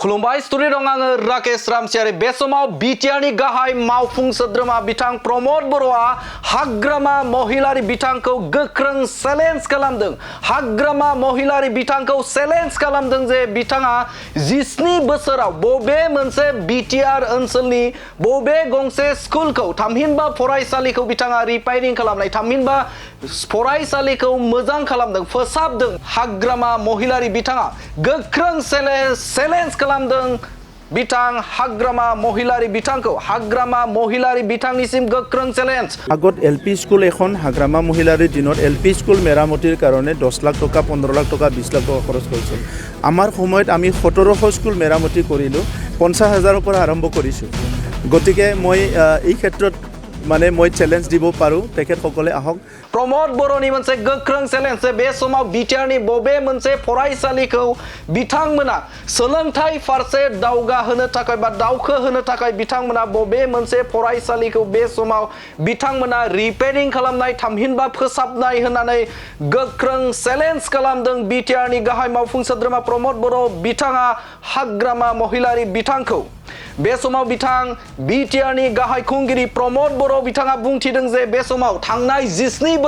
खुलुमबाय स्टुडिअ दं आङो राकेश रामसियारि बे समाव बिटिआरनि गाहाय मावफुं सोद्रोमा बिथां प्रमद बर'आ हाग्रामा महिलारि बिथांखौ गोख्रों चेलेन्ज खालामदों। हाग्रामा महिलारि बिथांखौ चेलेन्ज खालामदों जे बिथाङा 17 बोसोराव बबे मोनसे बिटिआर ओनसोलनि बबे गंसे स्कुलखौ थामहिनबा फरायसालिखौ बिथाङा रिपेयारिं खालामनाय थामहिनबा फरायसालिखौ मोजां खालामदों फोसाबदों। हाग्रामा महिलारि बिथाङा गोख्रों चेलेन्ज खालामदों बिथां हाग्रामा महिलारि बिथांखौ हाग्रामा महिलारि बिथांनिसिम गोख्रों चेलेन्ज। আগত এলপি স্কুল এখন হাগ্ৰামা মহিলাৰ দিনত এলপি স্কুল মেৰামতিৰ কাৰণে 10 লাখ টকা 15 লাখ টকা 20 লাখ টকা খৰচ কৰিছিল। আমাৰ সময়ত আমি 1700 স্কুল মেৰামতি কৰিলো 50,000ৰ পৰা আৰম্ভ কৰিছো। গতিকে মই এই ক্ষেত্ৰত মানে মই চ্যালেঞ্জ দিব পাৰো তেখেতসকলে আহক। प्रमद बर'नि मोनसे गोख्रों चेलेन्ज बे समाव बिटिआरनि बबे मोनसे फरायसालिखौ बिथांमोना सोलोंथाइ फारसे दावगाहोनो थाखाय बा दावखोहोनो थाखाय बिथांमोना बबे मोनसे फरायसालिखौ बे समाव बिथांमोना रिपेयारिं खालामनाय थामहिनबा फोसाबनाय होननानै गोख्रों चेलेन्ज खालामदों बिटिआरनि गाहाय मावफुं सोद्रोमा प्रमद बर' बिथाङा हाग्रामा महिलारि बिथांखौ। बे समाव बिथां बिटिआरनि गाहाय खुंगिरि प्रमद बर' बिथाङा बुंथिदों जे बे समाव थांनाय 17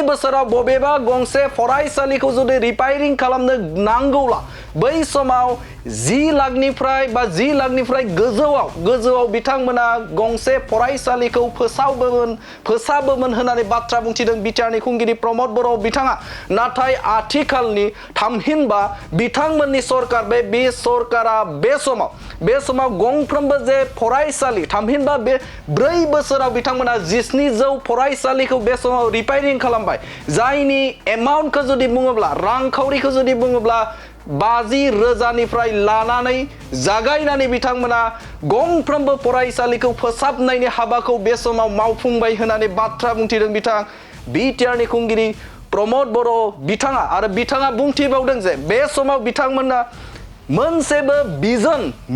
बोसोराव बबेबा गंसे फरायसालिखौ जुदि रिपेयारिं खालामनो नांगौला बै समाव 10 लाखनिफ्राय गोजौआव बिथांमोना गंसे फरायसालिखौ फोसाबोमोन होननानै बाथ्रा बुंथिदों बिटिआरनि खुंगिरि प्रमद बर' बिथाङा। नाथाय आथिखालनि थामहिनबा बिथांमोननि सरकार बे सरकारा बे समाव गंफ्रोमबो जे फरायसालि थामहिनबा बे 4 बोसोराव बिथांमोना 17 फरायसालिखौ बे समाव रिपेयारिं खालामबाय। जायनि एमाउन्टखौ जुदि बुङोब्ला रांखावरिखौ जुदि बुङोब्ला 50,000निफ्राय लानानै जागायनानै बिथांमोना गंफ्रोमबो फरायसालिखौ फोसाबनायनि हाबाखौ बे समाव मावफुंबाय होननानै बाथ्रा बुंथिदों बिथां बिटिआरनि खुंगिरि प्रमद बर' बिथाङा। आरो बिथाङा बुंथिबावदों जे बे समाव बिथांमोना मोनसेबो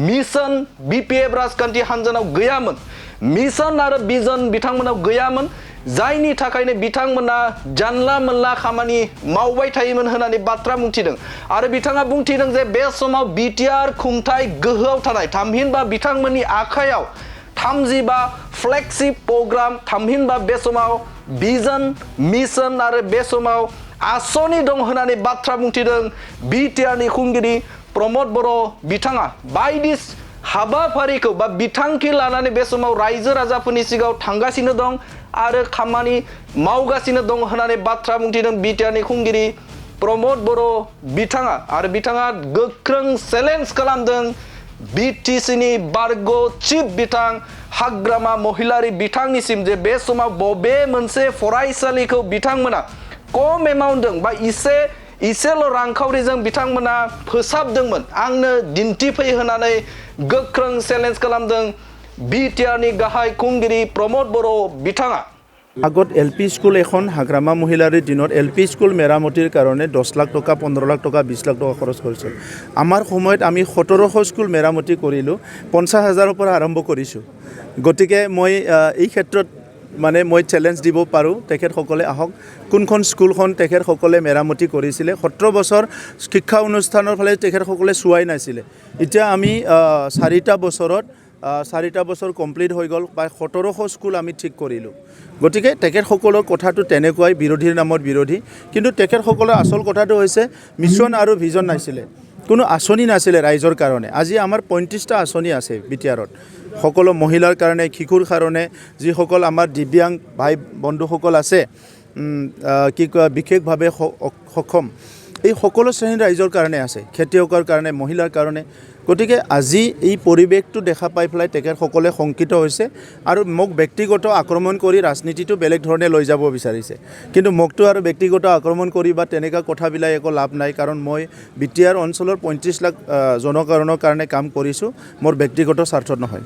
मिशन बिपिएफ राजखान्थि हान्जानाव गैयामोन। मिशन आरो बिजन बिथांमोनाव गैयामोन जायनि थाखायनो बिथांमोना जानला मोनला खामानि मावबाय थायोमोन होननानै बाथ्रा बुंथिदों। आरो बिथाङा बुंथिदों जे बे समाव बिटिआर खुंथाय गोहोआव थानाय थामहिनबा बिथांमोननि आखायाव 35 फ्लेगशिप प्रग्राम थामहिनबा बे समाव बिजन मिशन आरो बे समाव आसनि दं होननानै बाथ्रा बुंथिदों बिटिआरनि खुंगिरि प्रमद बर' बिथाङा। बायदि हाबाफारिखौ बा बिथांखि लानानै बे समाव रायजो राजाफोरनि सिगाङाव थांगासिनो दं आरो खामानि मावगासिनो दं होननानै बाथ्रा बुंथिदों बिटिआरनि खुंगिरि प्रमद बर' बिथाङा। आरो बिथाङा गोख्रों चेलेन्ज खालामदों बिटिसिनि बारग' चिफ बिथां हाग्रामा महिलारि बिथांनिसिम जे बे समाव बबे मोनसे फरायसालिखौ बिथांमोना खम एमाउन्टजों बा इसेल' रांखावरिजों बिथांमोना फोसाबदोंमोन आंनो दिन्थिफै होननानै गोख्रों चेलेन्ज खालामदों बिटिआरनि गाहाय खुंगिरि प्रमद बर' बिथाङा। আগত এলপি স্কুল এখন হাগ্ৰামা মহিলাৰ দিনত এলপি স্কুল মেৰামতিৰ কাৰণে 10 লাখ টকা 15 লাখ টকা 20 লাখ টকা খৰচ কৰিছিল। আমাৰ সময়ত আমি 1700 স্কুল মেৰামতি কৰিলো 50,000ৰ পৰা আৰম্ভ কৰিছো। গতিকে মই এই ক্ষেত্ৰত মানে মই চ্যালেঞ্জ দিব পাৰো তেখেতসকলে আহক। কোনখন স্কুলখন তেখেতসকলে মেৰামতি কৰিছিলে 17 বছৰ শিক্ষা অনুষ্ঠানৰ ফালে তেখেতসকলে চোৱাই নাছিলে। এতিয়া আমি 4টা বছৰ কমপ্লিট হৈ গ'ল বা 1700 স্কুল আমি ঠিক কৰিলোঁ। গতিকে তেখেতসকলৰ কথাটো তেনেকুৱাই বিৰোধীৰ নামত বিৰোধী। কিন্তু তেখেতসকলৰ আচল কথাটো হৈছে মিছন আৰু ভিজন নাছিলে, কোনো আঁচনি নাছিলে ৰাইজৰ কাৰণে। আজি আমাৰ 35টা আঁচনি আছে বিটিআৰত, সকলো মহিলাৰ কাৰণে শিশুৰ কাৰণে যিসকল আমাৰ দিব্যাংগ ভাই বন্ধুসকল আছে কি কয় বিশেষভাৱে সক্ষম এই সকলো শ্ৰেণীৰ ৰাইজৰ কাৰণে আছে, খেতিয়কৰ কাৰণে মহিলাৰ কাৰণে। গতিকে আজি এই পৰিৱেশটো দেখা পাই পেলাই তেখেতসকলে শংকিত হৈছে আৰু মোক ব্যক্তিগত আক্ৰমণ কৰি ৰাজনীতিটো বেলেগ ধৰণে লৈ যাব বিচাৰিছে। কিন্তু মোকতো আৰু ব্যক্তিগত আক্ৰমণ কৰি বা তেনেকুৱা কথাবিলাক একো লাভ নাই, কাৰণ মই বিটিআৰ অঞ্চলৰ 35 লাখ জনসাধাৰণৰ কাৰণে কাম কৰিছোঁ, মোৰ ব্যক্তিগত স্বাৰ্থত নহয়।